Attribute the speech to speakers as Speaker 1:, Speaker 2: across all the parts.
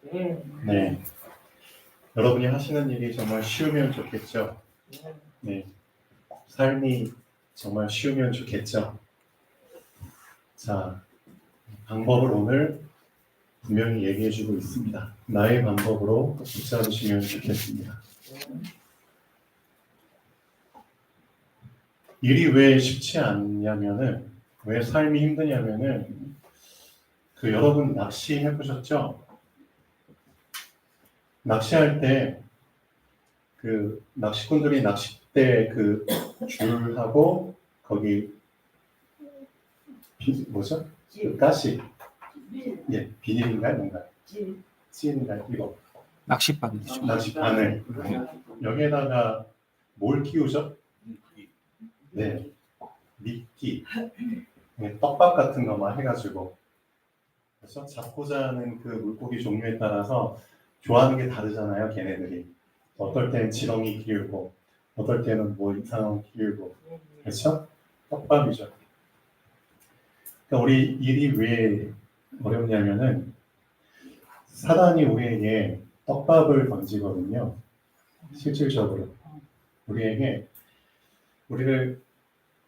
Speaker 1: 네. 여러분이 하시는 일이 정말 쉬우면 좋겠죠. 네. 삶이 정말 쉬우면 좋겠죠. 자, 방법을 오늘 분명히 얘기해주고 있습니다. 나의 방법으로 붙잡으시면 좋겠습니다. 일이 왜 쉽지 않냐면은, 왜 삶이 힘드냐면은, 여러분 낚시 해보셨죠? 낚시할 때, 낚시꾼들이 낚싯대 줄하고, 거기, 뭐죠? 가시. 예, 비닐인가요? 뭔가요? 찌인가요? 이거.
Speaker 2: 낚싯바늘이죠.
Speaker 1: 낚싯바늘. 여기에다가 뭘 끼우죠? 네, 미끼. 네, 떡밥 같은 거만 해가지고. 그래서 잡고자 하는 물고기 종류에 따라서 좋아하는 게 다르잖아요, 걔네들이. 어떨 때는 지렁이 끼우고, 어떨 때는 뭐 이상한 거 끼우고. 그렇죠? 떡밥이죠. 그러니까 우리 일이 왜 어렵냐면은, 사단이 우리에게 떡밥을 던지거든요. 실질적으로. 우리를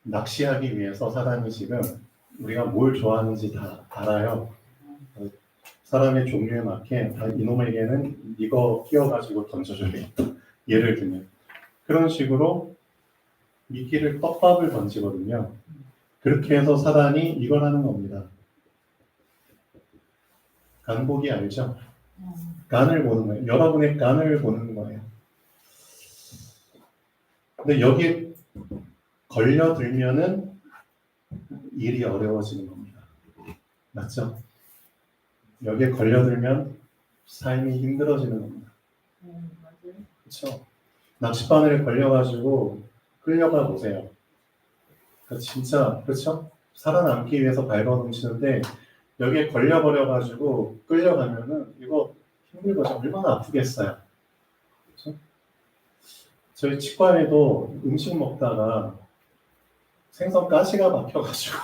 Speaker 1: 낚시하기 위해서 사단이 지금 우리가 뭘 좋아하는지 다 알아요. 사람의 종류에 맞게 이놈에게는 이거 끼워가지고 던져줘야겠다. 예를 들면. 그런 식으로 미끼를 떡밥을 던지거든요. 그렇게 해서 사단이 이걸 하는 겁니다. 간 보기 알죠? 간을 보는 거예요. 여러분의 간을 보는 거예요. 근데 여기에 걸려들면은 일이 어려워지는 겁니다. 맞죠? 여기에 걸려들면 삶이 힘들어지는 겁니다. 그렇죠? 낚싯바늘에 걸려가지고 끌려가 보세요. 진짜 그렇죠? 살아남기 위해서 발버둥치는데 여기에 걸려버려가지고 끌려가면은 이거 힘들거든요. 얼마나 아프겠어요. 그렇죠? 저희 치과에도 음식 먹다가 생선 가시가 막혀가지고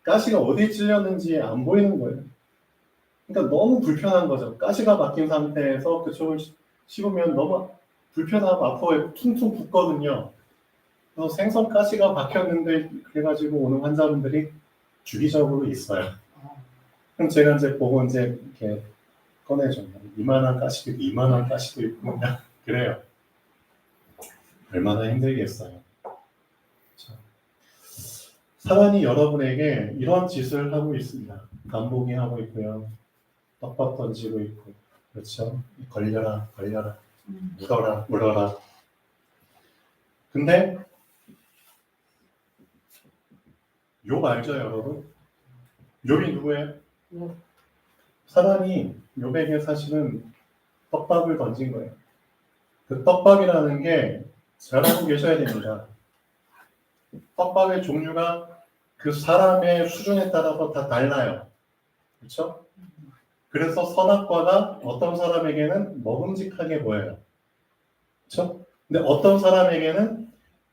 Speaker 1: 가시가 어디 찔렸는지 안 보이는 거예요. 그러니까 너무 불편한 거죠. 가시가 박힌 상태에서 그쪽을 씹으면 너무 불편하고 아파요. 퉁퉁 붓거든요. 그래서 생선 가시가 박혔는데 그래가지고 오는 환자분들이 주기적으로 있어요. 그럼 제가 이제 보고 이제 이렇게 꺼내줘. 이만한 가시도 있고 그래요. 얼마나 힘들겠어요. 사단이 여러분에게 이런 짓을 하고 있습니다. 간보기 하고 있고요. 떡밥 던지고 있고, 그렇죠? 걸려라, 물어라. 근데 욥 알죠, 여러분? 욥이 누구예요? 사단이 욥에게 사실은 떡밥을 던진 거예요. 그 떡밥이라는 게 잘 알고 계셔야 됩니다. 떡밥의 종류가 그 사람의 수준에 따라서 다 달라요. 그렇죠? 그래서 선악과가 어떤 사람에게는 먹음직하게 보여요. 그렇죠? 근데 어떤 사람에게는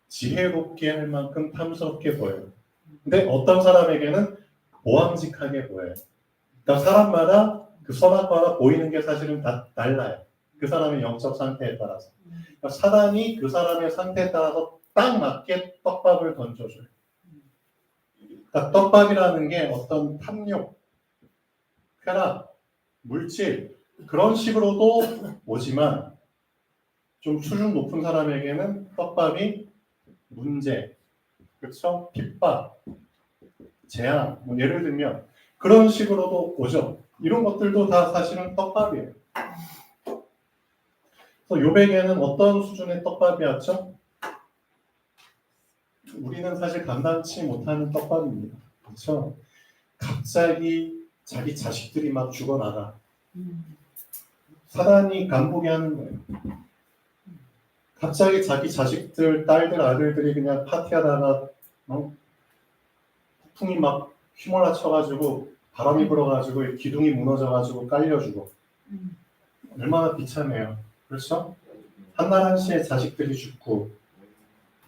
Speaker 1: 지혜롭게 할 만큼 탐스럽게 보여요. 근데 어떤 사람에게는 보암직하게 보여요. 그러니까 사람마다 그 선악과가 보이는 게 사실은 다 달라요. 그 사람의 영적 상태에 따라서. 그러니까 사단이 그 사람의 상태에 따라서 딱 맞게 떡밥을 던져줘요. 그러니까 떡밥이라는 게 어떤 탐욕, 쾌락, 물질 그런 식으로도 오지만 좀 수준 높은 사람에게는 떡밥이 문제, 그렇죠? 핍박, 재앙, 뭐 예를 들면 그런 식으로도 오죠. 이런 것들도 다 사실은 떡밥이에요. 그래서 욥에게는 어떤 수준의 떡밥이 왔죠? 우리는 사실 감당치 못하는 떡밥입니다. 그렇죠? 갑자기 자기 자식들이 막 죽어나가. 사단이 간보게 하는 거예요. 갑자기 자기 자식들, 딸들, 아들들이 그냥 파티하다가 폭풍이 막 휘몰아쳐가지고 바람이 불어가지고 기둥이 무너져가지고 깔려주고 얼마나 비참해요. 그렇죠? 한날 한시에 자식들이 죽고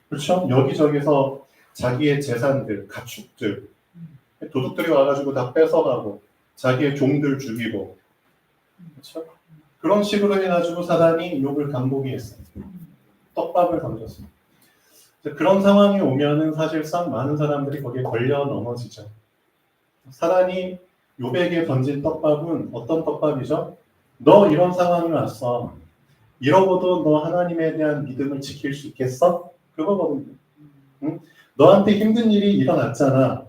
Speaker 1: 그렇죠? 여기저기서 자기의 재산들, 가축들 도둑들이 와가지고 다 뺏어가고 자기의 종들 죽이고 그렇죠? 그런 식으로 해가지고 사단이 욥을 간보게 했어요. 떡밥을 던졌어요. 그런 상황이 오면은 사실상 많은 사람들이 거기에 걸려 넘어지죠. 사단이 욥에게 던진 떡밥은 어떤 떡밥이죠? 너 이런 상황이 왔어. 이러고도 너 하나님에 대한 믿음을 지킬 수 있겠어? 그거거든요. 응? 너한테 힘든 일이 일어났잖아.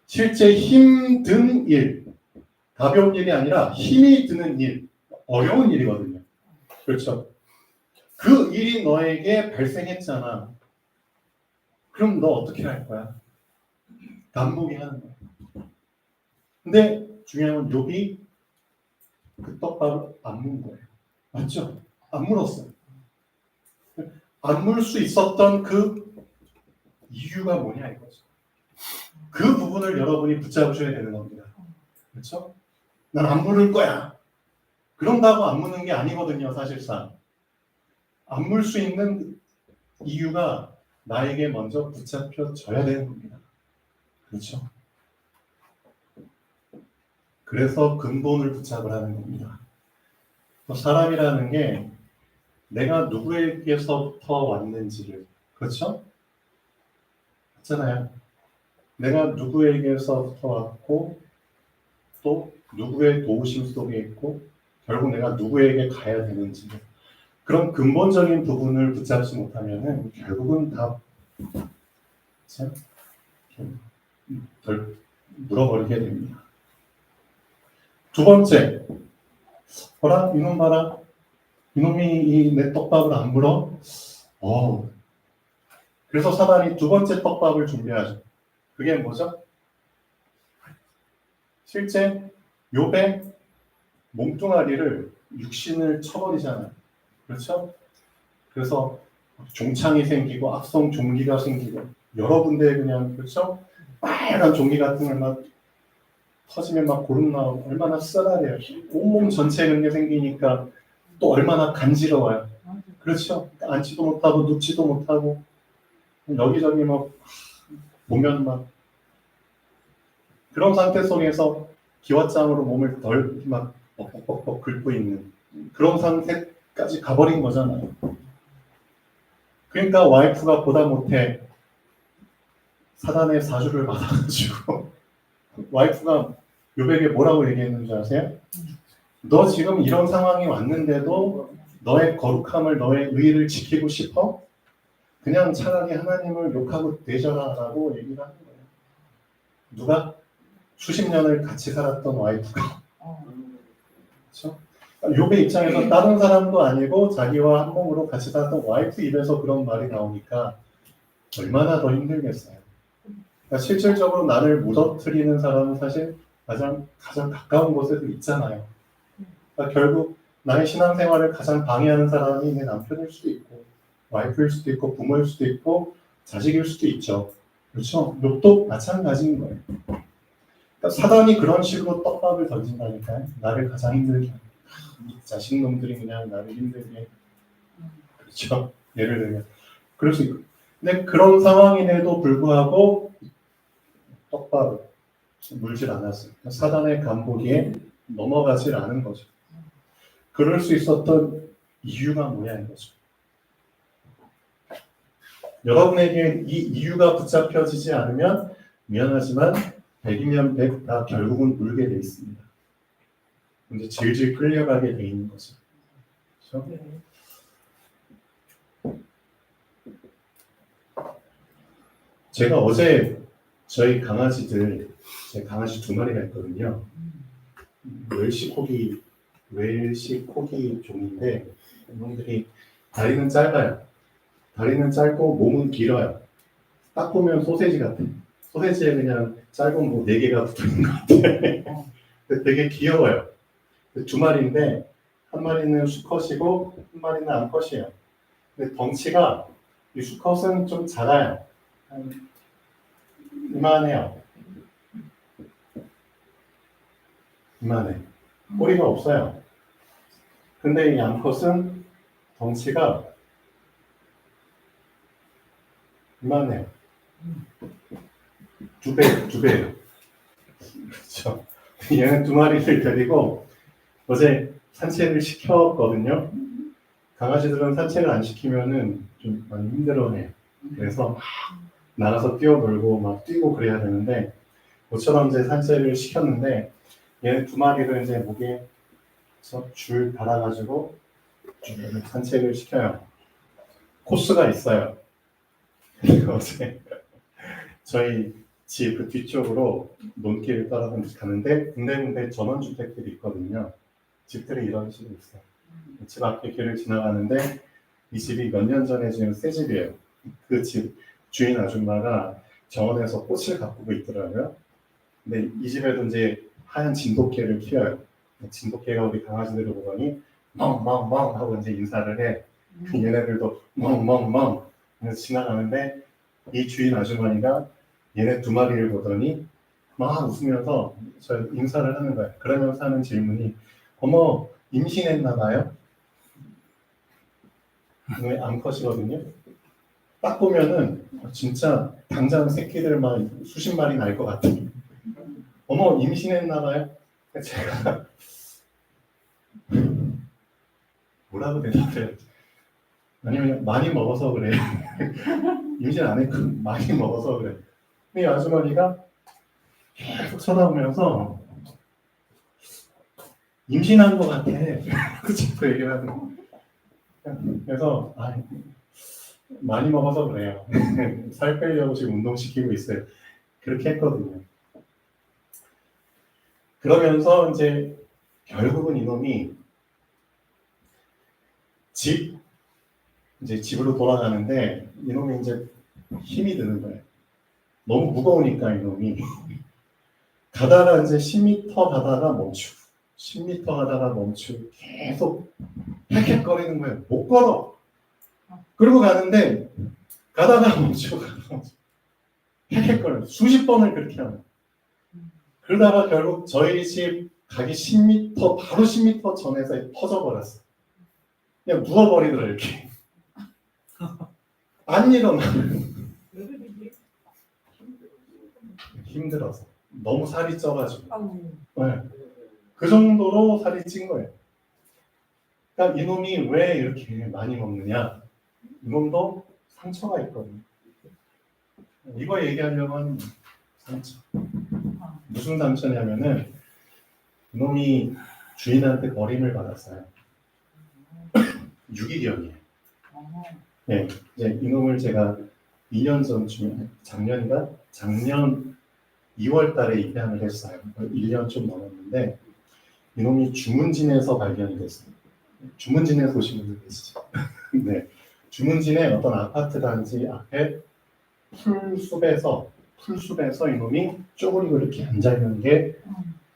Speaker 1: 실제 힘든 일, 가벼운 일이 아니라 힘이 드는 일, 어려운 일이거든요. 그렇죠? 그 일이 너에게 발생했잖아. 그럼 너 어떻게 할 거야? 간보게 하는 거야. 근데 중요한 건 욥이 그 떡밥을 안 문 거예요. 맞죠? 안 물었어요. 안 물 수 있었던 그 이유가 뭐냐 이거죠. 그 부분을 여러분이 붙잡으셔야 되는 겁니다. 그렇죠? 난 안 물을 거야. 그런다고 안 묻는 게 아니거든요, 사실상. 안 물 수 있는 이유가 나에게 먼저 붙잡혀져야 되는 겁니다. 그렇죠? 그래서 근본을 붙잡으라는 겁니다. 사람이라는 게 내가 누구에게서부터 왔는지를, 그렇죠? 맞잖아요. 내가 누구에게서부터 왔고 또 누구의 도우심 속에 있고 결국 내가 누구에게 가야 되는지 그런 근본적인 부분을 붙잡지 못하면은 결국은 다 덜 물어버리게 됩니다. 두 번째, 봐라 이놈 봐라 이놈이 내 떡밥을 안 물어. 그래서 사단이 두 번째 떡밥을 준비하죠. 그게 뭐죠? 실제 욥의 몸뚱아리를 육신을 쳐버리잖아요. 그렇죠? 그래서 종창이 생기고 악성 종기가 생기고 여러 군데 그냥 그렇죠? 빨간 종기 같은 걸 막 터지면 막 고름 나오고 얼마나 쓰라려요. 온몸 전체에 그런 게 생기니까 또 얼마나 간지러워요. 그렇죠? 앉지도 못하고 눕지도 못하고 여기저기 막 보면 막 그런 상태 속에서 기왓장으로 몸을 덜 막 뻑뻑뻑 긁고 있는 그런 상태까지 가버린 거잖아요. 그러니까 와이프가 보다 못해 사단의 사주를 받아가지고 와이프가 욥에게 뭐라고 얘기했는 줄 아세요? 너 지금 이런 상황이 왔는데도 너의 거룩함을 너의 의를 지키고 싶어? 그냥 차라리 하나님을 욕하고 되져라 라고 얘기를 하는 거예요. 누가? 수십 년을 같이 살았던 와이프가. 그렇죠? 욥의 입장에서 다른 사람도 아니고 자기와 한 몸으로 같이 살았던 와이프 입에서 그런 말이 나오니까 얼마나 더 힘들겠어요. 그러니까 실질적으로 나를 무너뜨리는 사람은 사실 가장 가까운 곳에도 있잖아요. 그러니까 결국 나의 신앙생활을 가장 방해하는 사람이 내 남편일 수도 있고 와이프일 수도 있고 부모일 수도 있고 자식일 수도 있죠. 그렇죠? 욥도 마찬가지인 거예요. 그러니까 사단이 그런 식으로 떡밥을 던진다니까요. 나를 가장 힘들게 하는. 자식놈들이 그냥 나를 힘들게. 그렇죠? 예를 들면 그럴 수 있고. 근데 그런 상황임에도 불구하고 떡밥을 물질 않았어요. 사단의 간보기에 넘어가질 않은 거죠. 그럴 수 있었던 이유가 뭐냐 이거죠. 여러분에게 이 이유가 붙잡혀지지 않으면 미안하지만 100이면 100 다 결국은 울게 돼 있습니다. 근데 질질 끌려가게 돼 있는 거죠. 그렇죠? 제가 어제 저희 강아지들, 제 강아지 2마리가 있거든요. 웰시 코기 종인데 이놈들이 다리는 짧아요. 다리는 짧고 몸은 길어요. 딱 보면 소세지 같아. 소세지에 그냥 짧은 뭐 4개가 붙어있는 것 같아. 되게 귀여워요. 2마리인데 한 마리는 수컷이고 한 마리는 암컷이에요. 근데 덩치가 이 수컷은 좀 작아요. 이만해요. 이만해. 꼬리가 없어요. 근데 이 암컷은 덩치가 이만해요. 2배예요. 그렇죠. 얘는 2마리를 데리고 어제 산책을 시켰거든요. 강아지들은 산책을 안 시키면은 좀 많이 힘들어해요. 그래서 막 나가서 뛰어놀고 막 뛰고 그래야 되는데 모처럼 이제 산책을 시켰는데 얘네 두 마리를 이제 목에 줄 달아가지고 쭉 산책을 시켜요. 코스가 있어요. 어제 저희 집 그 뒤쪽으로 논길을 따라 가는데 군데군데 전원주택들이 있거든요. 집들이 이런 식으로 있어요. 집 앞에 길을 지나가는데 이 집이 몇 년 전에 지은 새 집이에요. 그 집 주인 아줌마가 정원에서 꽃을 가꾸고 있더라고요. 근데 이 집에도 이제 하얀 진돗개를 키워요. 진돗개가 우리 강아지들을 보더니 멍멍멍 하고 이제 인사를 해. 얘네들도 멍멍멍 하면서 지나가는데 이 주인 아주머니가 얘네 두 마리를 보더니 막 웃으면서 저 인사를 하는 거예요. 그러면서 하는 질문이 어머 임신했나 봐요? 왜 암컷이거든요. 딱 보면은 진짜 당장 새끼들 막 수십 마리 날 것 같아요. 어머 임신했나 봐요? 제가 뭐라고 대답해요? 아니면 많이 먹어서 그래. 임신 안 했고 많이 먹어서 그래. 근데 이 아주머니가 계속 쳐다보면서 임신한 것 같아. 그 자꾸 얘기를 하는 거. 그래서 많이 먹어서 그래요. 살 빼려고 지금 운동시키고 있어요. 그렇게 했거든요. 그러면서 이제 결국은 이놈이 이제 집으로 돌아가는데 이놈이 이제 힘이 드는 거예요. 너무 무거우니까 이놈이 가다가 이제 10m 가다가 멈추고 10m 가다가 멈추고 계속 헥헥거리는 거예요. 못 걸어. 그리고 가는데 가다가 멈추고 가다가 멈추고 헥헥거려요. 수십 번을 그렇게 하는. 그러다가 결국 저희 집 가기 10m 바로 10m 전에서 터져버렸어요. 그냥 누워버리더라 이렇게. 안 일어나. 힘들어서. 너무 살이 쪄가지고. 네. 그 정도로 살이 찐 거예요. 그러니까 이놈이 왜 이렇게 많이 먹느냐. 이놈도 상처가 있거든요. 이거 얘기하려고 하는 상처. 무슨 상처냐면은 이놈이 주인한테 버림을 받았어요. 유기견이에요. 네, 이제 이놈을 제가 2년 전쯤에 작년 2월 달에 입양을 했어요. 1년 좀 넘었는데 이놈이 주문진에서 발견이 됐어요. 주문진에 보신 분들 계시죠? 네, 주문진의 어떤 아파트 단지 앞에 풀숲에서 이놈이 쪼그리고 이렇게 앉아있는 게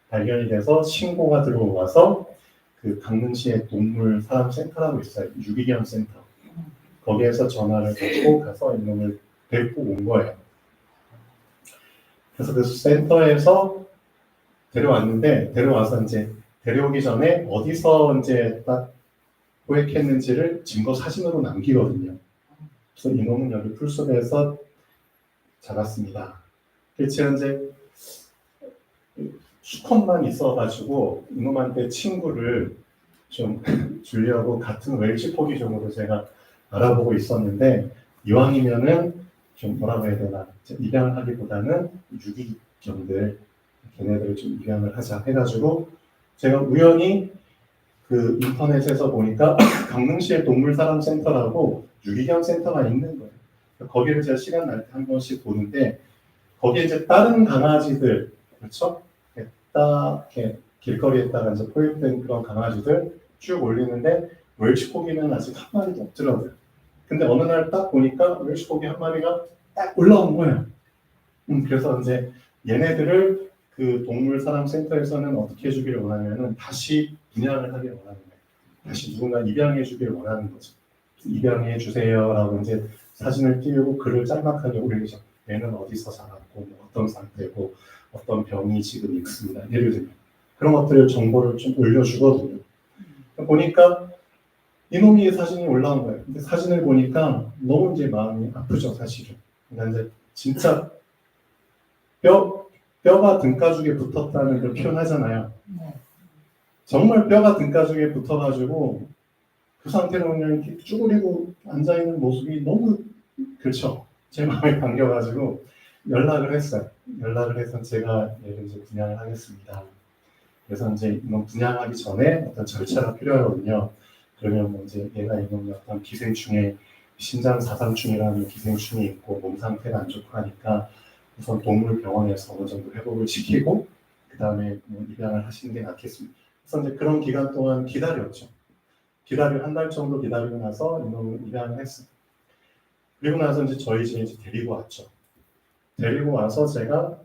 Speaker 1: 발견이 돼서 신고가 들어와서 그 강릉시의 동물 사람 센터라고 있어요. 유기견 센터. 거기에서 전화를 받고 가서 이놈을 데리고 온 거예요. 그래서 그 센터에서 데려와서 이제 데려오기 전에 어디서 이제 딱 포획했는지를 증거 사진으로 남기거든요. 그래서 이놈은 여기 풀숲에서 잡았습니다. 제가 이제 수컷만 있어가지고 이놈한테 친구를 좀 주려고 같은 웰시 포기종으로 제가 알아보고 있었는데 이왕이면은 좀 뭐라고 해야 되나 입양을 하기보다는 유기견들 걔네들을 좀 입양을 하자 해가지고 제가 우연히 그 인터넷에서 보니까 강릉시의 동물사람센터라고 유기견 센터가 있는 거예요. 거기를 제가 시간 날 때 한 번씩 보는데 거기에 이제 다른 강아지들 그렇죠? 딱 이렇게 길거리에다가 이제 포획된 그런 강아지들 쭉 올리는데 웰시코기는 아직 한 마리도 없더라고요. 근데 어느 날 딱 보니까 웰시코기 한 마리가 딱 올라온 거예요. 그래서 이제 얘네들을 그 동물사람센터에서는 어떻게 해주기를 원하냐면은 다시 분양을 하기를 원하는 거예요. 다시 누군가 입양해 주기를 원하는 거죠. 입양해 주세요라고 이제 사진을 띄우고 글을 짤막하게 올리죠. 얘는 어디서 자랐고 뭐 어떤 상태고 어떤 병이 지금 있습니다. 예를 들면 그런 것들을 정보를 좀 올려주거든요. 보니까 이놈이 사진이 올라온 거예요. 근데 사진을 보니까 너무 이제 마음이 아프죠, 사실은. 그러니까 이제 진짜 뼈가 등가죽에 붙었다는 걸 표현하잖아요. 정말 뼈가 등가죽에 붙어가지고 그 상태로 그냥 이렇게 쭈그리고 앉아있는 모습이 너무 그렇죠. 제 마음에 반겨가지고 연락을 했어요. 연락을 해서 제가 얘를 이제 분양을 하겠습니다. 그래서 이제 이건 분양하기 전에 어떤 절차가 필요하거든요. 그러면 뭐 이제 얘가 이건 어떤 기생충에 신장 사상충이라는 기생충이 있고 몸 상태가 안 좋고 하니까 우선 동물병원에서 어느 정도 회복을 시키고 그 다음에 뭐 입양을 하시는 게 낫겠습니다. 그래서 이제 그런 기간 동안 기다렸죠. 한 달 정도 기다리고 나서 이놈을 입양을 했어요. 그리고 나서 이제 저희 집에 이제 데리고 왔죠. 데리고 와서 제가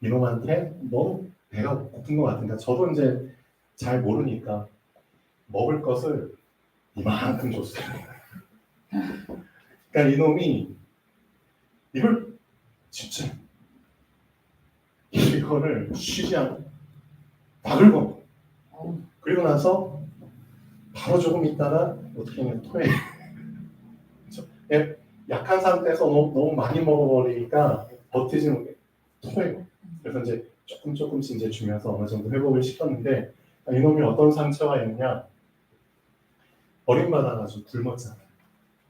Speaker 1: 이놈한테 너무 배가 고픈 것 같으니까 저도 이제 잘 모르니까 먹을 것을 이만큼 줬어요. 그러니까 이놈이 이걸 진짜 이거를 쉬지 않고 다 긁어. 그리고 나서 바로 조금 있다가 어떻게 하면 토해. 그렇죠? 약한 상태에서 너무 많이 먹어버리니까 버티지 못해 토해요. 그래서 이제 조금씩 이제 주면서 어느 정도 회복을 시켰는데 이놈이 어떤 상처가 있느냐 버림받아가지고 굶었잖아요.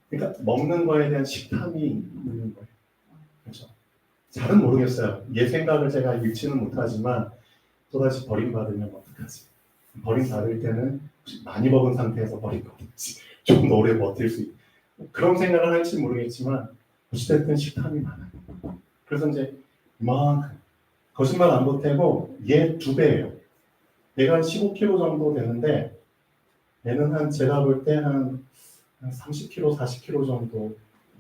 Speaker 1: 그러니까 먹는 거에 대한 식탐이 있는 거예요. 그렇죠? 잘은 모르겠어요. 얘 생각을 제가 읽지는 못하지만 또다시 버림받으면 어떡하지? 버림받을 때는 많이 먹은 상태에서 버림받을지 좀 더 오래 버틸 수 있고 그런 생각을 할지 모르겠지만 어찌됐든 식탐이 많아요. 그래서 이제 이만큼 거짓말 안 보태고 얘 2배예요. 얘가 한 15kg 정도 되는데 얘는 한 제가 볼 때 한 30kg, 40kg 정도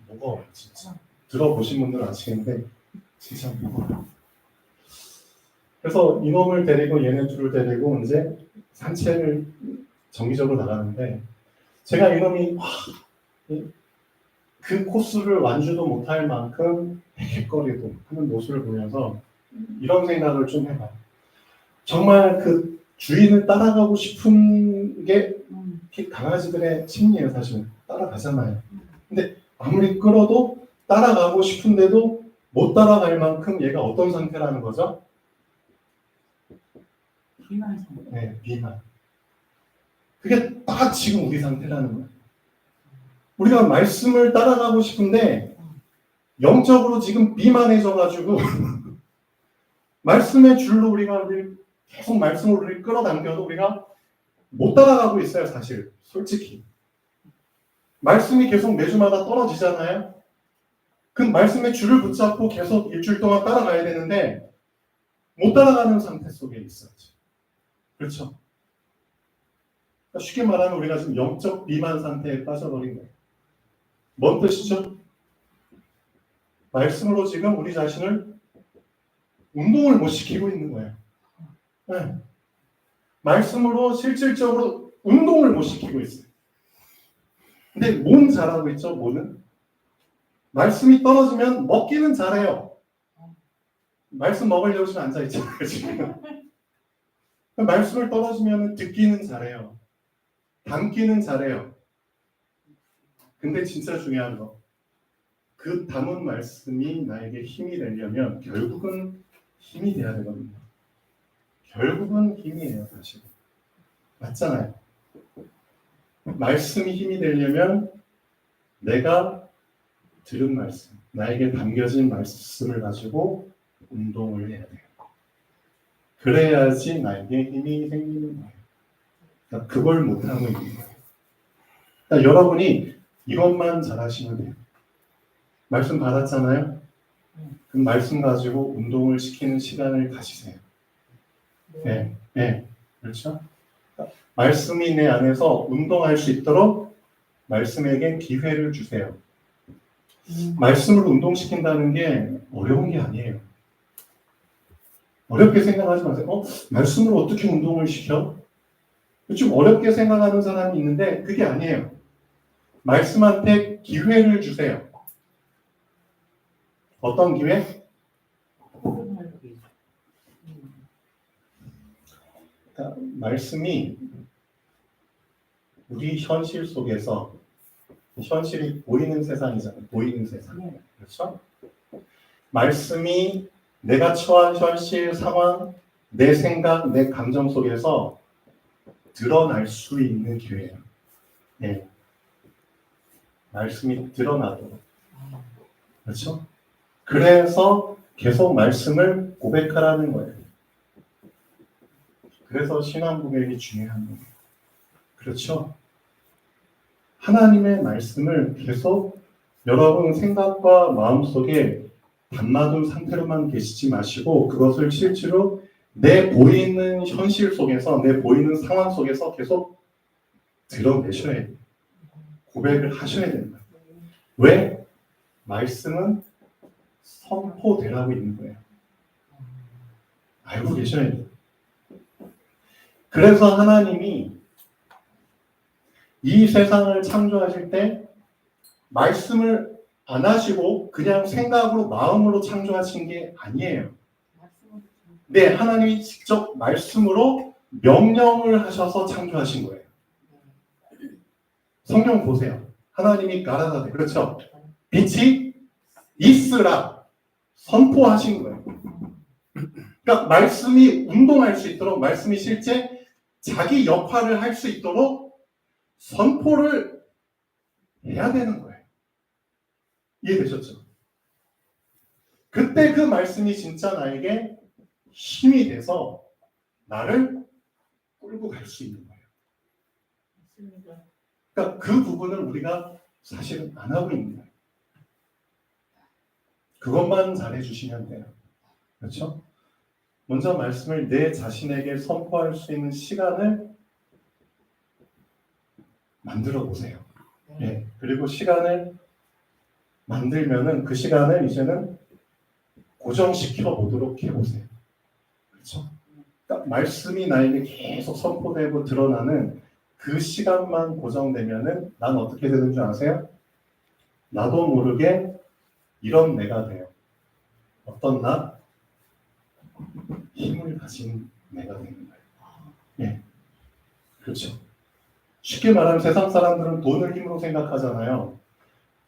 Speaker 1: 무거워요. 진짜. 들어보신 분들은 아시겠는데 진짜 무거워요. 그래서 이놈을 데리고 얘네 둘을 데리고 이제 산책을 정기적으로 나가는데 제가 이놈이 그 코스를 완주도 못할 만큼 헥거리도 하는 모습을 보면서 이런 생각을 좀 해봐요. 정말 그 주인을 따라가고 싶은 게 강아지들의 심리예요. 사실은 따라가잖아요. 근데 아무리 끌어도 따라가고 싶은데도 못 따라갈 만큼 얘가 어떤 상태라는 거죠?
Speaker 2: 비만 상태.
Speaker 1: 네, 비만. 그게 딱 지금 우리 상태라는 거예요. 우리가 말씀을 따라가고 싶은데 영적으로 지금 비만해져가지고 말씀의 줄로 우리가 계속 말씀을 우리를 끌어당겨도 우리가 못 따라가고 있어요. 사실 솔직히 말씀이 계속 매주마다 떨어지잖아요. 그 말씀의 줄을 붙잡고 계속 일주일 동안 따라가야 되는데 못 따라가는 상태 속에 있어요. 그렇죠? 그러니까 쉽게 말하면 우리가 지금 영적 비만 상태에 빠져버린 거예요. 뭔 뜻이죠? 말씀으로 지금 우리 자신을 운동을 못 시키고 있는 거예요. 네. 말씀으로 실질적으로 운동을 못 시키고 있어요. 근데 몸 잘하고 있죠, 몸은? 말씀이 떨어지면 먹기는 잘해요. 말씀 먹으려고 지금 앉아있잖아요, 지금. 말씀을 떨어지면 듣기는 잘해요. 담기는 잘해요. 근데 진짜 중요한 거. 그 담은 말씀이 나에게 힘이 되려면 결국은 힘이 돼야 되거든요. 결국은 힘이에요, 사실. 맞잖아요. 말씀이 힘이 되려면 내가 들은 말씀, 나에게 담겨진 말씀을 가지고 운동을 해야 돼요. 그래야지 나에게 힘이 생기는 거예요. 그러니까 그걸 못하고 있는 거예요. 그러니까 여러분이 이것만 잘하시면 돼요. 말씀 받았잖아요? 그 말씀 가지고 운동을 시키는 시간을 가지세요. 네, 네, 그렇죠? 말씀이 내 안에서 운동할 수 있도록 말씀에게 기회를 주세요. 말씀을 운동시킨다는 게 어려운 게 아니에요. 어렵게 생각하지 마세요. 말씀을 어떻게 운동을 시켜? 좀 어렵게 생각하는 사람이 있는데 그게 아니에요. 말씀한테 기회를 주세요. 어떤 기회? 그러니까 말씀이 우리 현실 속에서 현실이 보이는 세상이잖아요. 보이는 세상. 그렇죠? 말씀이 내가 처한 현실 상황, 내 생각, 내 감정 속에서 드러날 수 있는 기회예요. 네. 말씀이 드러나도록. 그렇죠? 그래서 계속 말씀을 고백하라는 거예요. 그래서 신앙 고백이 중요한 거예요. 그렇죠? 하나님의 말씀을 계속 여러분 생각과 마음속에 담아둔 상태로만 계시지 마시고 그것을 실제로 내 보이는 현실 속에서 내 보이는 상황 속에서 계속 드러내셔야 돼요. 고백을 하셔야 된다. 왜? 말씀은 선포되라고 있는 거예요. 알고 계셔야 돼요. 그래서 하나님이 이 세상을 창조하실 때 말씀을 안 하시고 그냥 생각으로 마음으로 창조하신 게 아니에요. 네, 하나님이 직접 말씀으로 명령을 하셔서 창조하신 거예요. 성경 보세요. 하나님이 가라사대, 그렇죠? 빛이 있으라 선포하신 거예요. 그러니까 말씀이 운동할 수 있도록, 말씀이 실제 자기 역할을 할 수 있도록 선포를 해야 되는 거예요. 이해되셨죠? 그때 그 말씀이 진짜 나에게 힘이 돼서 나를 끌고 갈 수 있는 거예요. 그러니까 그 부분을 우리가 사실은 안 하고 있는 거예요. 그것만 잘해주시면 돼요. 그렇죠? 먼저 말씀을 내 자신에게 선포할 수 있는 시간을 만들어 보세요. 예. 그리고 시간을 만들면은 그 시간을 이제는 고정시켜 보도록 해보세요. 그렇죠? 그러니까 말씀이 나에게 계속 선포되고 드러나는 그 시간만 고정되면은 난 어떻게 되는 줄 아세요? 나도 모르게 이런 내가 돼요. 어떤 나? 힘을 가진 내가 되는 거예요. 예. 그렇죠. 쉽게 말하면 세상 사람들은 돈을 힘으로 생각하잖아요.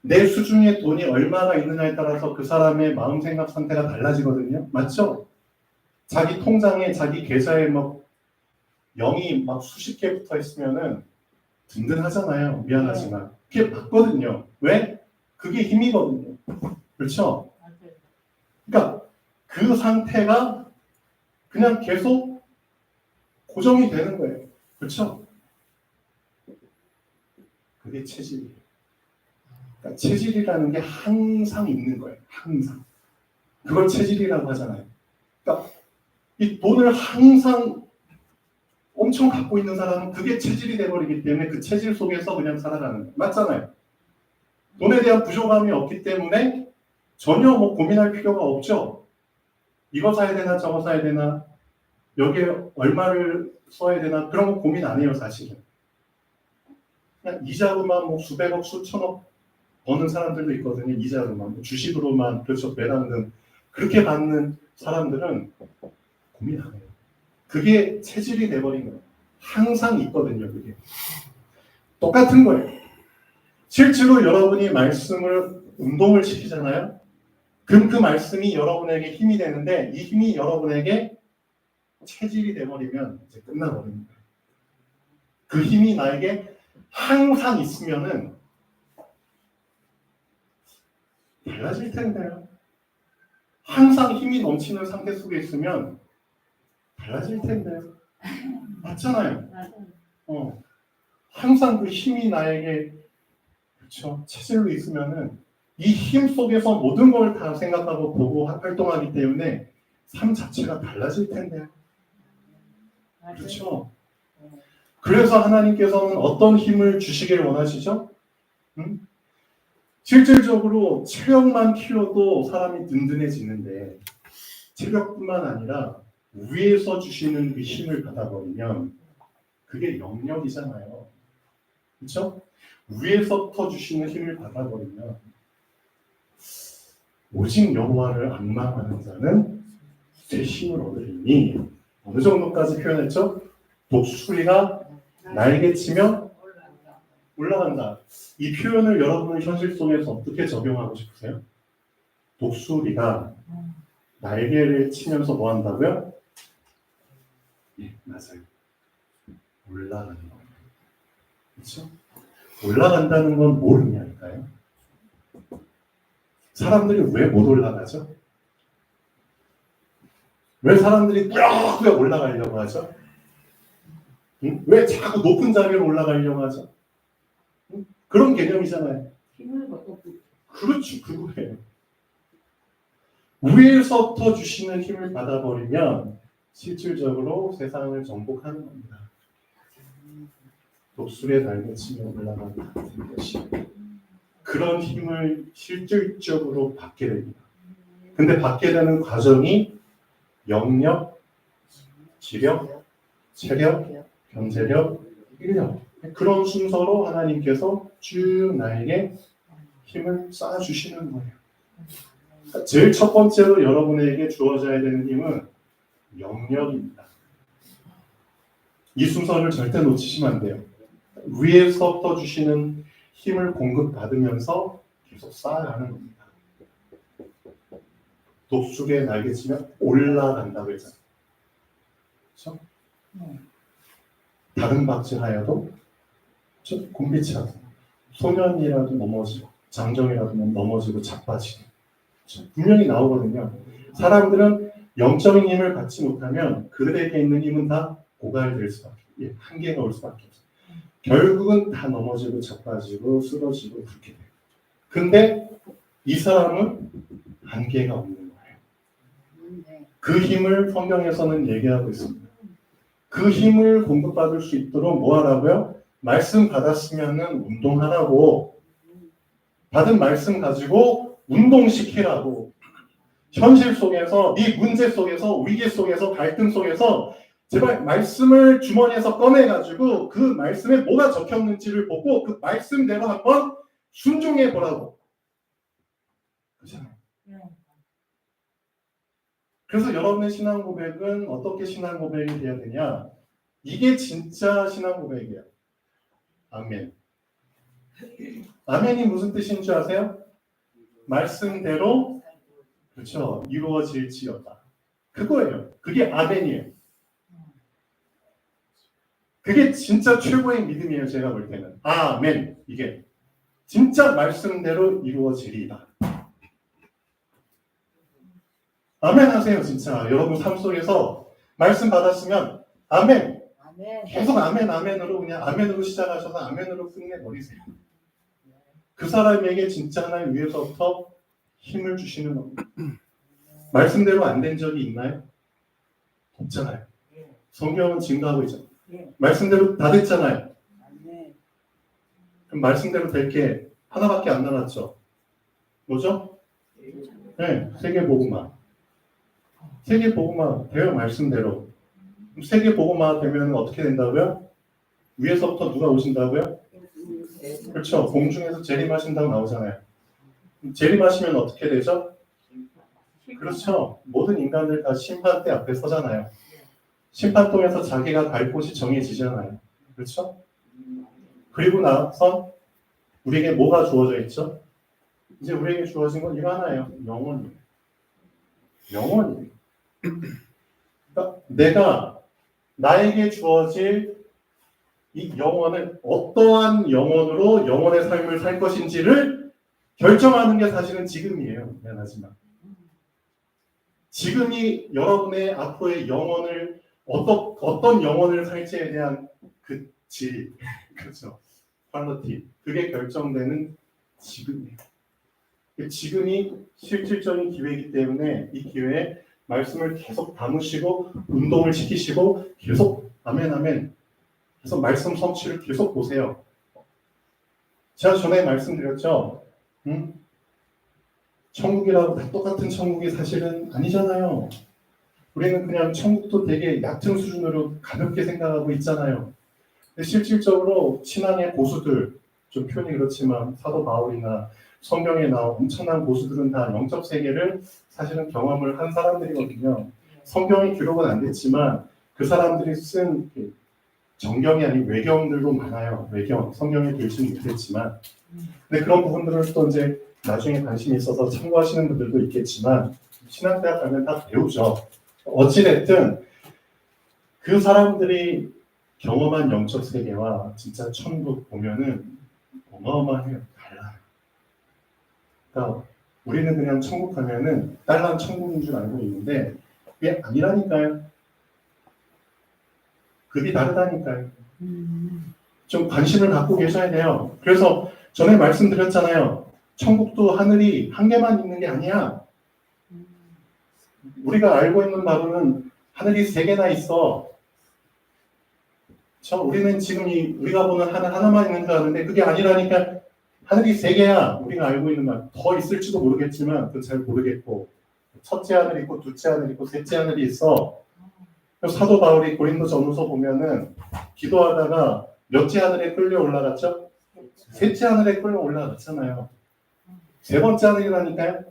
Speaker 1: 내 수중에 돈이 얼마나 있느냐에 따라서 그 사람의 마음 생각 상태가 달라지거든요. 맞죠? 자기 통장에 자기 계좌에 막 0이 막 수십 개 붙어 있으면은 든든하잖아요. 미안하지만. 그게 맞거든요. 왜? 그게 힘이거든요. 그렇죠? 그러니까 그 상태가 그냥 계속 고정이 되는 거예요. 그렇죠? 그게 체질이에요. 그러니까 체질이라는 게 항상 있는 거예요. 항상. 그걸 체질이라고 하잖아요. 그러니까 이 돈을 항상 엄청 갖고 있는 사람은 그게 체질이 돼버리기 때문에 그 체질 속에서 그냥 살아가는 거예요. 맞잖아요. 돈에 대한 부족함이 없기 때문에 전혀 뭐 고민할 필요가 없죠. 이거 사야 되나 저거 사야 되나 여기에 얼마를 써야 되나 그런 거 고민 안 해요 사실은. 그냥 이자로만 뭐 수백억 수천억 버는 사람들도 있거든요. 이자로만 뭐 주식으로만 그렇죠 배당 등 그렇게 받는 사람들은 고민 안 해요. 그게 체질이 돼버린 거예요. 항상 있거든요. 그게 똑같은 거예요. 실제로 여러분이 말씀을 운동을 시키잖아요. 그럼 그 말씀이 여러분에게 힘이 되는데 이 힘이 여러분에게 체질이 돼버리면 이제 끝나버리는 거예요. 그 힘이 나에게 항상 있으면은 달라질 텐데요. 항상 힘이 넘치는 상태 속에 있으면 달라질 텐데요. 맞잖아요. 항상 그 힘이 나에게 그렇죠. 체질로 있으면은 이 힘 속에서 모든 걸 다 생각하고 보고 활동하기 때문에 삶 자체가 달라질 텐데요. 그렇죠. 그래서 하나님께서는 어떤 힘을 주시길 원하시죠? 실질적으로 체력만 키워도 사람이 든든해지는데 체력뿐만 아니라 위에서 주시는 그 힘을 받아버리면 그게 영역이잖아요. 그렇죠? 위에서부터 주시는 힘을 받아버리면 오직 여호와를 앙망하는 자는 새 힘을 얻으리니 어느 정도까지 표현했죠? 독수리가 날개치며 올라간다. 이 표현을 여러분의 현실 속에서 어떻게 적용하고 싶으세요? 독수리가 날개를 치면서 뭐 한다고요? 예, 맞아요. 올라가는 거예요. 그렇죠? 올라간다는 건 뭘 의미할까요? 사람들이 왜 못 올라가죠? 왜 사람들이 꾸역꾸역 올라가려고 하죠? 응? 왜 자꾸 높은 자리로 올라가려고 하죠? 응? 그런 개념이잖아요.
Speaker 2: 힘을 받고
Speaker 1: 그렇죠. 그거예요. 위에서부터 주시는 힘을 받아버리면 실질적으로 세상을 정복하는 겁니다. 독수리에 날개치며 올라간다. 그런 힘을 실질적으로 받게 됩니다. 근데 받게 되는 과정이 영력, 지력, 체력, 경제력, 인력, 그런 순서로 하나님께서 쭉 나에게 힘을 쌓아주시는 거예요. 그러니까 제일 첫 번째로 여러분에게 주어져야 되는 힘은 영력입니다. 이 순서를 절대 놓치시면 안 돼요. 위에서부터 주시는 힘을 공급받으면서 계속 쌓아가는 겁니다. 독수리에 날개치면 올라간다고 했잖아요. 그렇죠? 다른 박질하여도 곤비치 않아요. 소년이라도 넘어지고 장정이라도 넘어지고 자빠지고 분명히 나오거든요. 사람들은 영적인 힘을 받지 못하면 그들에게 있는 힘은 다 고갈될 수밖에, 한계가 올 수밖에 없어요. 결국은 다 넘어지고 자빠지고 쓰러지고 그렇게 돼요. 근데 이 사람은 한계가 없는 거예요. 그 힘을 성경에서는 얘기하고 있습니다. 그 힘을 공급받을 수 있도록 뭐 하라고요? 말씀 받았으면은 운동하라고. 받은 말씀 가지고 운동시키라고. 현실 속에서, 네 문제 속에서, 위기 속에서, 갈등 속에서 제발 말씀을 주머니에서 꺼내가지고 그 말씀에 뭐가 적혔는지를 보고 그 말씀대로 한번 순종해 보라고. 그렇잖아요. 그래서 여러분의 신앙 고백은 어떻게 신앙 고백이 되어야 되냐? 이게 진짜 신앙 고백이에요. 아멘. 아멘이 무슨 뜻인 줄 아세요? 말씀대로 그렇죠. 이루어질지어다. 그거예요. 그게 아멘이에요. 그게 진짜 최고의 믿음이에요. 제가 볼 때는. 아멘. 이게 진짜 말씀대로 이루어지리이다. 아멘 하세요. 진짜 여러분 삶 속에서 말씀 받았으면 아멘. 계속 아멘 아멘으로 그냥 아멘으로 시작하셔서 아멘으로 끝내버리세요. 그 사람에게 진짜 하나님 위에서부터 힘을 주시는 겁니다. 말씀대로 안 된 적이 있나요? 없잖아요. 성경은 증거하고 있잖아요. 말씀대로 다 됐잖아요. 그럼 말씀대로 될 게 하나밖에 안 남았죠. 뭐죠? 네, 세계복음화. 세계복음화 돼요. 말씀대로. 세계복음화 되면 어떻게 된다고요? 위에서부터 누가 오신다고요? 그렇죠. 공중에서 재림하신다고 나오잖아요. 재림하시면 어떻게 되죠? 그렇죠. 모든 인간들 다 심판대 앞에 서잖아요. 심판통에서 자기가 갈 곳이 정해지잖아요. 그렇죠? 그리고 나서 우리에게 뭐가 주어져 있죠? 이제 우리에게 주어진 건 이거 하나예요. 영원이에요. 영원이에요. 그러니까 내가 나에게 주어질 이 영혼을 어떠한 영혼으로 영혼의 삶을 살 것인지를 결정하는 게 사실은 지금이에요. 미안하지만. 지금이 여러분의 앞으로의 영혼을 어떤 영혼을 살지에 대한 그 질, 그렇죠. 퀄리티, 그게 결정되는 지금이에요. 지금이 실질적인 기회이기 때문에 이 기회에 말씀을 계속 담으시고 운동을 시키시고 계속 아멘 아멘 그래서 말씀 성취를 계속 보세요. 제가 전에 말씀드렸죠. 천국이라고 다 똑같은 천국이 사실은 아니잖아요. 우리는 그냥 천국도 되게 얕은 수준으로 가볍게 생각하고 있잖아요. 근데 실질적으로 신앙의 고수들, 좀 표현이 그렇지만 사도 바울이나 성경에 나온 엄청난 고수들은 다 영적 세계를 사실은 경험을 한 사람들이거든요. 성경이 기록은 안 됐지만 그 사람들이 쓴 정경이 아닌 외경들도 많아요. 외경, 성경에 글씨는 못했지만 근데 그런 부분들을 또 이제 나중에 관심이 있어서 참고하시는 분들도 있겠지만 신학대학 가면 다 배우죠. 어찌됐든 그 사람들이 경험한 영적 세계와 진짜 천국 보면은 어마어마해요. 달라요. 그러니까 우리는 그냥 천국 가면은 딸랑 천국인 줄 알고 있는데 그게 아니라니까요. 그게 다르다니까요. 좀 관심을 갖고 계셔야 돼요. 그래서 전에 말씀드렸잖아요. 천국도 하늘이 한 개만 있는 게 아니야. 우리가 알고 있는 바로는 하늘이 세 개나 있어. 우리는 지금 우리가 보는 하늘 하나만 있는 줄 아는데 그게 아니라니까. 하늘이 세 개야. 우리가 알고 있는 말. 더 있을지도 모르겠지만 그건 잘 모르겠고. 첫째 하늘 있고 둘째 하늘 있고 셋째 하늘이 있어. 사도 바울이 고린도전후서 보면은 기도하다가 몇째 하늘에 끌려 올라갔죠? 셋째 하늘에 끌려 올라갔잖아요. 세 번째 하늘이라니까요.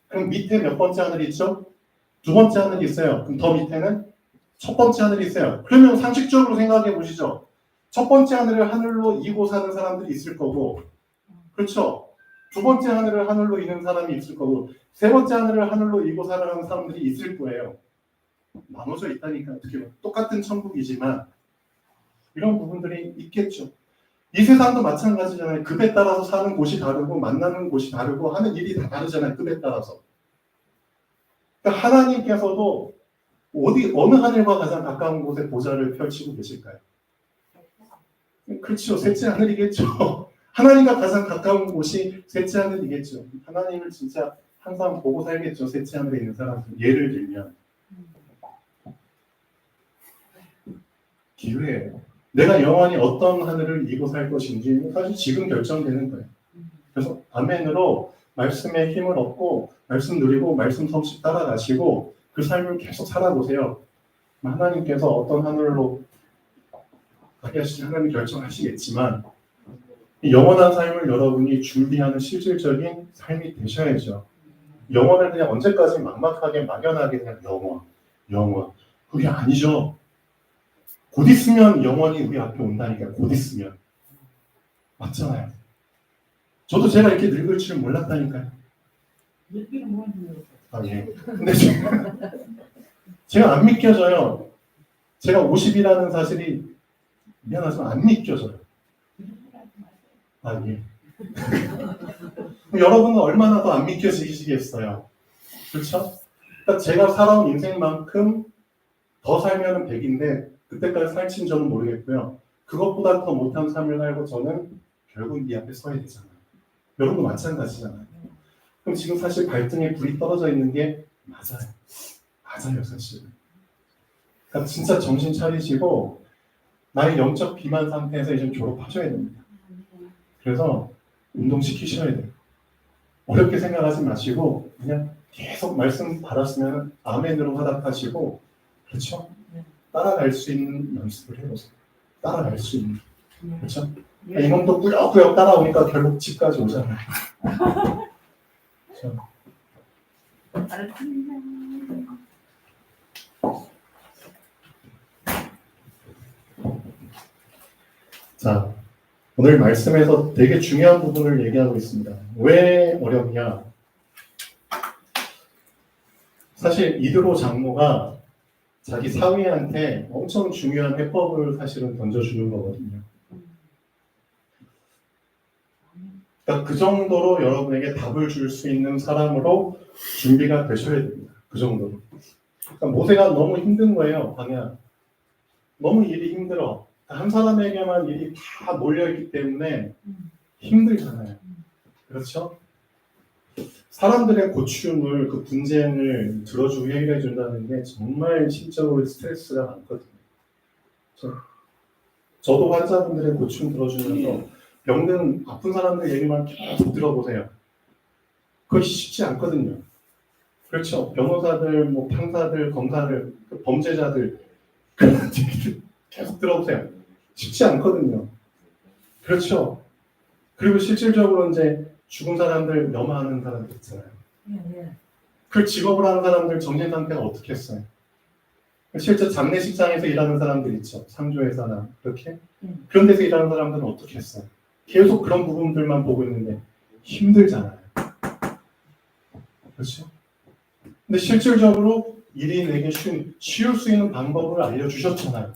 Speaker 1: 그럼 밑에 몇 번째 하늘이 있죠? 두 번째 하늘이 있어요. 그럼 더 밑에는 첫 번째 하늘이 있어요. 그러면 상식적으로 생각해 보시죠. 첫 번째 하늘을 하늘로 이고 사는 사람들이 있을 거고, 그렇죠? 두 번째 하늘을 하늘로 이는 사람이 있을 거고, 세 번째 하늘을 하늘로 이고 살아가는 사람들이 있을 거예요. 나눠져 있다니까. 어떻게 보면 똑같은 천국이지만 이런 부분들이 있겠죠. 이 세상도 마찬가지잖아요. 급에 따라서 사는 곳이 다르고 만나는 곳이 다르고 하는 일이 다 다르잖아요. 급에 따라서. 그러니까 하나님께서도 어느 하늘과 가장 가까운 곳에 보좌를 펼치고 계실까요? 그렇죠. 셋째 하늘이겠죠. 하나님과 가장 가까운 곳이 셋째 하늘이겠죠. 하나님을 진짜 항상 보고 살겠죠. 셋째 하늘에 있는 사람들. 예를 들면 기회예요. 내가 영원히 어떤 하늘을 이고 살 것인지 사실 지금 결정되는 거예요. 그래서 아멘으로 말씀에 힘을 얻고 말씀 누리고 말씀 성식 따라가시고 그 삶을 계속 살아보세요. 하나님께서 어떤 하늘로 가게 하실지 하나님 결정하시겠지만 영원한 삶을 여러분이 준비하는 실질적인 삶이 되셔야죠. 영원을 그냥 언제까지 막막하게 막연하게 그냥 영원 그게 아니죠. 곧 있으면 영원히 우리 앞에 온다니까요. 곧 있으면. 맞잖아요. 저도 제가 이렇게 늙을 줄 몰랐다니까요. 아, 예. 근데 제가 안 믿겨져요. 제가 50이라는 사실이 미안하지만 안 믿겨져요. 아, 예. 여러분은 얼마나 더 안 믿겨지시겠어요. 그렇죠? 그러니까 제가 살아온 인생만큼 더 살면은 100인데 그때까지 살진 저는 모르겠고요. 그것보다 더 못한 삶을 살고 저는 결국 이 앞에 서야 되잖아요. 여러분도 마찬가지잖아요. 그럼 지금 사실 발등에 불이 떨어져 있는 게 맞아요. 맞아요, 사실. 그러니까 진짜 정신 차리시고 나의 영적 비만 상태에서 이제 졸업하셔야 됩니다. 그래서 운동시키셔야 돼요. 어렵게 생각하지 마시고 그냥 계속 말씀 받았으면 아멘으로 화답하시고 그렇죠? 따라갈 수 있는 연습을 해보세요. 따라갈 수 있는. 그렇죠? 이놈도 꾸역꾸역 따라오니까 결국 집까지 오잖아요. 그렇죠? 자, 오늘 말씀에서 되게 중요한 부분을 얘기하고 있습니다. 왜 어렵냐? 사실 이드로 장로가 자기 사위한테 엄청 중요한 해법을 사실은 던져주는 거거든요. 그러니까 그 정도로 여러분에게 답을 줄 수 있는 사람으로 준비가 되셔야 됩니다. 그 정도로. 그러니까 모세가 너무 힘든 거예요. 방향. 너무 일이 힘들어. 한 사람에게만 일이 다 몰려있기 때문에 힘들잖아요. 그렇죠? 사람들의 고충을, 그 분쟁을 들어주고 해결해 준다는 게 정말 심적으로 스트레스가 많거든요. 저도 환자분들의 고충 들어주면서 병든 아픈 사람들 얘기만 계속 들어보세요. 그것이 쉽지 않거든요. 그렇죠? 변호사들, 뭐 판사들, 검사들, 범죄자들 그런 얘기들 계속 들어보세요. 쉽지 않거든요. 그렇죠? 그리고 실질적으로 이제 죽은 사람들 염화하는 사람들 있잖아요. 그 직업을 하는 사람들 정신 상태가 어떻게 했어요? 실제 장례식장에서 일하는 사람들 있죠. 상조회사나 그렇게. 그런 데서 일하는 사람들은 어떻게 했어요? 계속 그런 부분들만 보고 있는데 힘들잖아요. 그렇죠? 근데 실질적으로 일이 내게 쉬울 수 있는 방법을 알려주셨잖아요.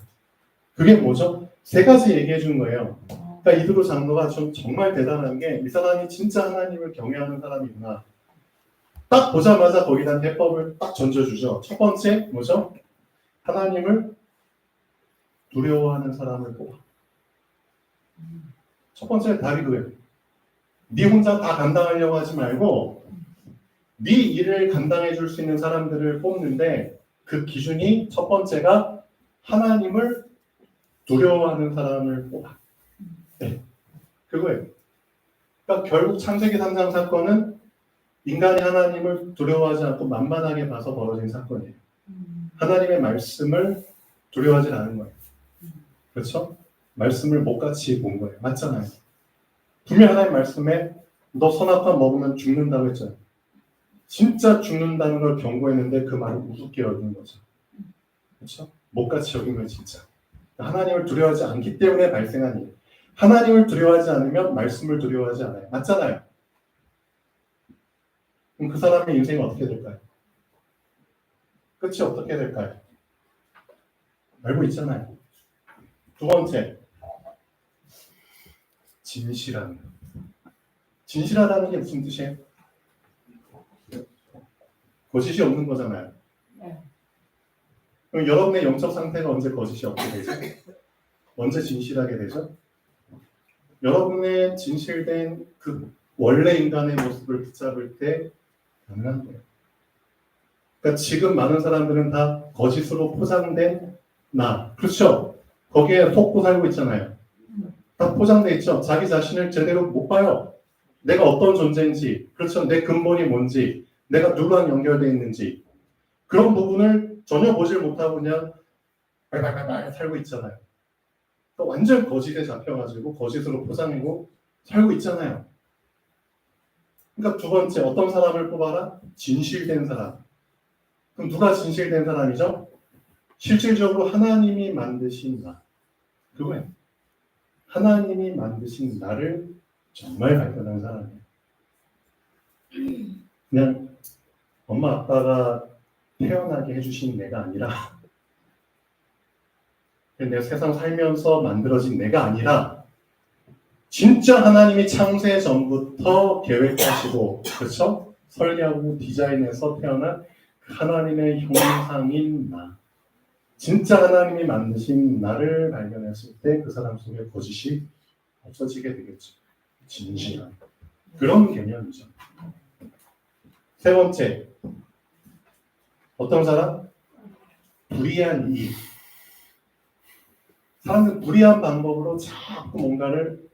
Speaker 1: 그게 뭐죠? 세 가지 얘기해 준 거예요. 그러니까 이두로 장로가 정말 대단한 게 이 사람이 진짜 하나님을 경외하는 사람이구나. 딱 보자마자 거기다 해법을 딱 던져주죠. 첫 번째 뭐죠? 하나님을 두려워하는 사람을 뽑아. 첫 번째 다윗은 네 혼자 다 감당하려고 하지 말고 네 일을 감당해 줄 수 있는 사람들을 뽑는데 그 기준이 첫 번째가 하나님을 두려워하는 사람을 뽑아. 네, 그거예요. 그러니까 결국 창세기 3장 사건은 인간이 하나님을 두려워하지 않고 만만하게 봐서 벌어진 사건이에요. 하나님의 말씀을 두려워하지 않은 거예요. 그렇죠? 말씀을 못같이 본 거예요. 맞잖아요. 분명 하나님 말씀에 너 선악과 먹으면 죽는다고 했잖아요. 진짜 죽는다는 걸 경고했는데 그 말을 우습게 여긴 거죠. 그렇죠? 못같이 여긴 거예요, 진짜. 하나님을 두려워하지 않기 때문에 발생한 일. 하나님을 두려워하지 않으면 말씀을 두려워하지 않아요. 맞잖아요. 그럼 그 사람의 인생이 어떻게 될까요? 끝이 어떻게 될까요? 알고 있잖아요. 두 번째, 진실한. 진실하다는 게 무슨 뜻이에요? 거짓이 없는 거잖아요. 그럼 여러분의 영적 상태가 언제 거짓이 없게 되죠? 언제 진실하게 되죠? 여러분의 진실된 그 원래 인간의 모습을 붙잡을 때 가능한 거예요. 그러니까 지금 많은 사람들은 다 거짓으로 포장된 나. 그렇죠? 거기에 속고 살고 있잖아요. 다 포장돼 있죠. 자기 자신을 제대로 못 봐요. 내가 어떤 존재인지, 그렇죠? 내 근본이 뭔지, 내가 누구랑 연결되어 있는지 그런 부분을 전혀 보질 못하고 그냥 발발발발 살고 있잖아요. 그러니까 완전 거짓에 잡혀가지고 거짓으로 포장이고 살고 있잖아요. 그러니까 두 번째, 어떤 사람을 뽑아라? 진실된 사람. 그럼 누가 진실된 사람이죠? 실질적으로 하나님이 만드신 나. 그거예요. 하나님이 만드신 나를 정말 발견한 사람이에요. 그냥 엄마 아빠가 태어나게 해주신 내가 아니라 내가 세상 살면서 만들어진 내가 아니라 진짜 하나님이 창세 전부터 계획하시고 그렇죠? 설계하고 디자인해서 태어난 하나님의 형상인 나. 진짜 하나님이 만드신 나를 발견했을 때 그 사람 속에 거짓이 없어지게 되겠죠. 진실한 그런 개념이죠. 세 번째, 어떤 사람? 불의한 이익. 사람은 불의한 방법으로 자꾸 뭔가를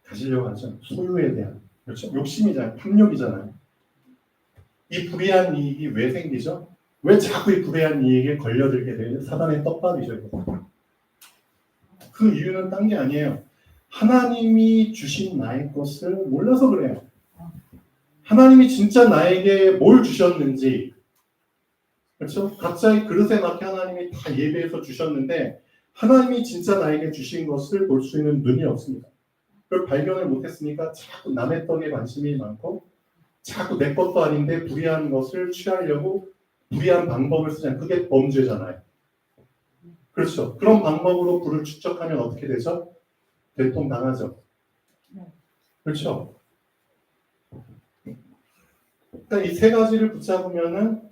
Speaker 1: 가지려고 하죠. 소유에 대한. 그렇죠? 욕심이잖아요. 탐욕이잖아요. 이 불의한 이익이 왜 생기죠? 왜 자꾸 이 불의한 이익에 걸려들게 되는 사단의 떡밥이죠. 그 이유는 딴 게 아니에요. 하나님이 주신 나의 것을 몰라서 그래요. 하나님이 진짜 나에게 뭘 주셨는지, 그렇죠? 각자의 그릇에 맞게 하나님이 다 예배해서 주셨는데 하나님이 진짜 나에게 주신 것을 볼 수 있는 눈이 없습니다. 그걸 발견을 못했으니까 자꾸 남의 떡에 관심이 많고 자꾸 내 것도 아닌데 불의한 것을 취하려고 불의한 방법을 쓰잖아요. 그게 범죄잖아요. 그렇죠. 그런 방법으로 불을 축적하면 어떻게 되죠? 대통 당하죠. 그렇죠. 그러니까 이 세 가지를 붙잡으면은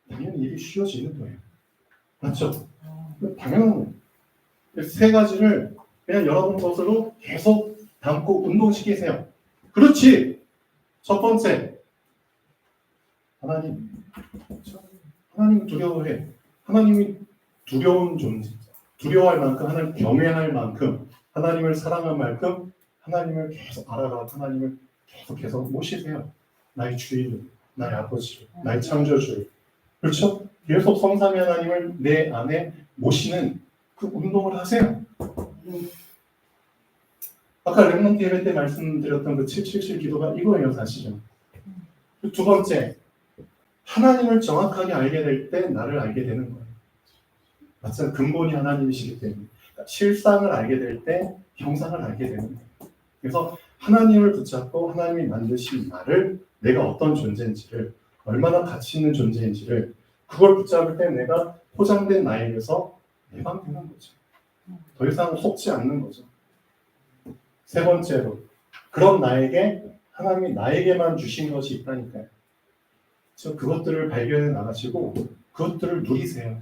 Speaker 1: 당연히 일이 쉬워지는 거예요. 맞죠? 당연한 거예요. 세 가지를 그냥 여러분 것으로 계속 담고 운동시키세요. 그렇지. 첫 번째, 하나님. 하나님 두려워해. 하나님이 두려운 존재. 두려워할 만큼, 하나님 경외할 만큼, 하나님을 사랑할 만큼 하나님을 계속 알아가. 하나님을 계속 모시세요. 나의 주인, 나의 아버지, 나의 창조주. 그렇죠? 계속 성삼위 하나님을 내 안에 모시는 그 운동을 하세요. 아까 렘넌트 예배 때 말씀드렸던 그 777 기도가 이거예요, 사실은. 두 번째, 하나님을 정확하게 알게 될 때 나를 알게 되는 거예요. 맞잖아요. 근본이 하나님이시기 때문에. 그러니까 실상을 알게 될 때 형상을 알게 되는 거예요. 그래서 하나님을 붙잡고 하나님이 만드신 나를, 내가 어떤 존재인지를, 얼마나 가치 있는 존재인지를 그걸 붙잡을 때 내가 포장된 나에게서 해방되는 거죠. 더 이상 속지 않는 거죠. 세 번째로, 그런 나에게 하나님이 나에게만 주신 것이 있다니까요. 그것들을 발견해 나가시고 그것들을 누리세요.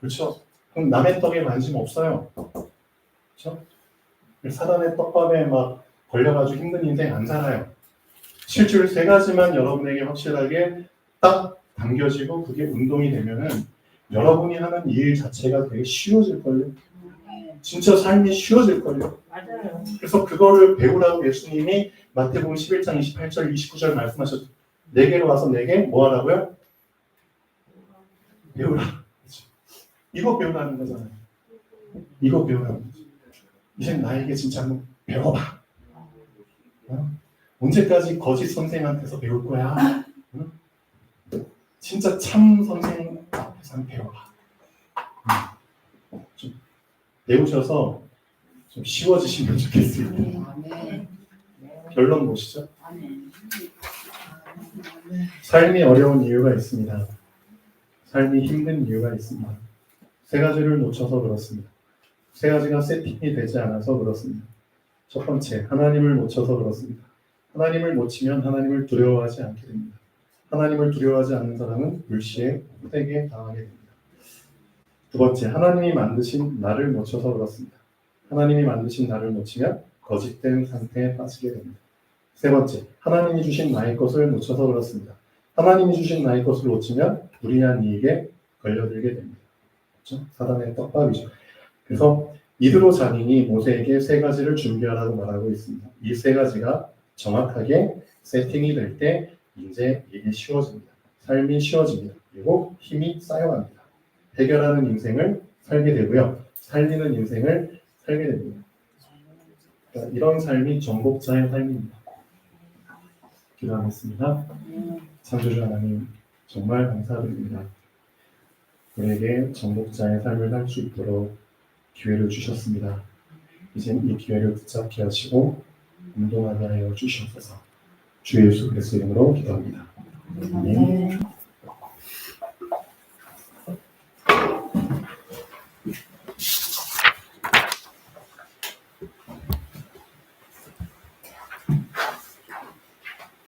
Speaker 1: 그렇죠? 그럼 남의 떡에 관심 없어요. 그렇죠? 사단의 떡밥에 막 걸려가지고 힘든 인생 안 살아요. 실줄 세 가지만 여러분에게 확실하게 딱 당겨지고 그게 운동이 되면은 여러분이 하는 일 자체가 되게 쉬워질걸요. 진짜 삶이 쉬워질걸요.
Speaker 2: 맞아요.
Speaker 1: 그래서 그거를 배우라고 예수님이 마태복음 11장 28절 29절 말씀하셨죠. 내게로 와서 내게 뭐 하라고요? 배우라. 이거 배우라는 거잖아요. 이거 배우라는 거죠. 이제 나에게 진짜 한번 배워봐. 어? 언제까지 거짓 선생한테서 배울 거야? 응? 진짜 참 선생 앞에서 한번 배워봐. 좀 배우셔서 좀 쉬워지시면 좋겠습니다. 결론 보시죠. 삶이 어려운 이유가 있습니다. 삶이 힘든 이유가 있습니다. 세 가지를 놓쳐서 그렇습니다. 세 가지가 세팅이 되지 않아서 그렇습니다. 첫 번째, 하나님을 놓쳐서 그렇습니다. 하나님을 놓치면 하나님을 두려워하지 않게 됩니다. 하나님을 두려워하지 않는 사람은 불시에 호되게 당하게 됩니다. 두 번째, 하나님이 만드신 나를 놓쳐서 그렇습니다. 하나님이 만드신 나를 놓치면 거짓된 상태에 빠지게 됩니다. 세 번째, 하나님이 주신 나의 것을 놓쳐서 그렇습니다. 하나님이 주신 나의 것을 놓치면 불의한 이익에 걸려들게 됩니다. 그렇죠? 사단의 떡밥이죠. 그래서 이드로 장인이 모세에게 세 가지를 준비하라고 말하고 있습니다. 이 세 가지가 정확하게 세팅이 될 때 이제 이게 쉬워집니다. 삶이 쉬워집니다. 그리고 힘이 쌓여갑니다. 해결하는 인생을 살게 되고요. 살리는 인생을 살게 됩니다. 그러니까 이런 삶이 정복자의 삶입니다. 기도하겠습니다. 창조주 하나님 정말 감사드립니다. 우리에게 정복자의 삶을 살 수 있도록 기회를 주셨습니다. 이제 이 기회를 붙잡게 하시고 운동하게 하여 주시옵소서. 주 예수 그리스도 이름으로 기도합니다. 아멘.